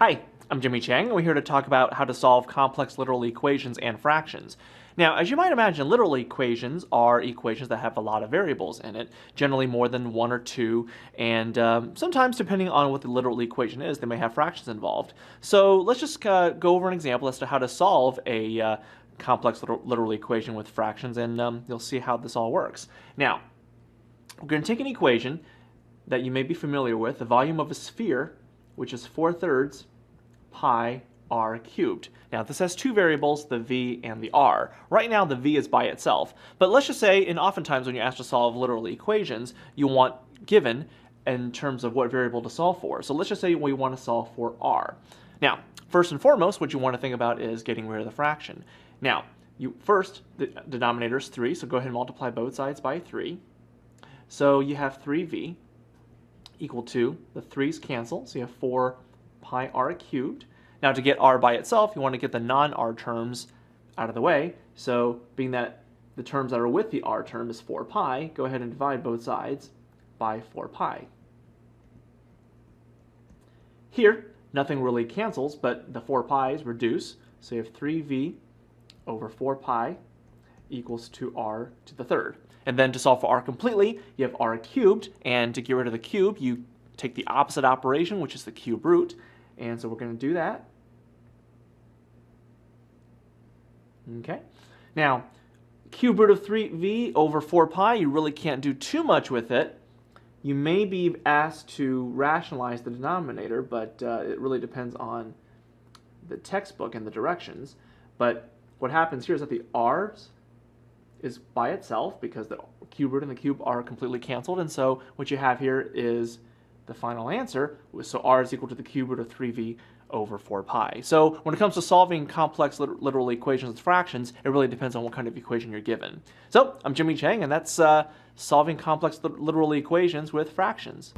Hi, I'm Jimmy Chang, and we're here to talk about how to solve complex literal equations and fractions. Now, as you might imagine, literal equations are equations that have a lot of variables in it, generally more than one or two, and sometimes, depending on what the literal equation is, they may have fractions involved. So let's just go over an example as to how to solve a complex literal equation with fractions, and you'll see how this all works. Now, we're going to take an equation that you may be familiar with, the volume of a sphere, which is 4/3 pi r cubed. Now this has two variables, the v and the r. Right now the v is by itself, but let's just say, and oftentimes when you're asked to solve literal equations, you want given in terms of what variable to solve for. So let's just say we want to solve for r. Now, first and foremost, what you want to think about is getting rid of the fraction. Now, the denominator is 3, so go ahead and multiply both sides by 3. So you have 3v equal to, the 3's cancel, so you have 4 pi r cubed. Now to get r by itself, you want to get the non-r terms out of the way. So being that the terms that are with the r term is 4 pi, go ahead and divide both sides by 4 pi. Here, nothing really cancels, but the 4 pi's reduce. So you have 3v over 4 pi equals to r to the third. And then to solve for r completely, you have r cubed, and to get rid of the cube, you take the opposite operation, which is the cube root, and so we're going to do that. Okay. Now, cube root of 3v over 4 pi, you really can't do too much with it. You may be asked to rationalize the denominator, but it really depends on the textbook and the directions. But what happens here is that the r's is by itself because the cube root and the cube are completely canceled, and so what you have here is the final answer. So r is equal to the cube root of 3v over 4 pi. So when it comes to solving complex literal equations with fractions, it really depends on what kind of equation you're given. So I'm Jimmy Chang, and that's solving complex literal equations with fractions.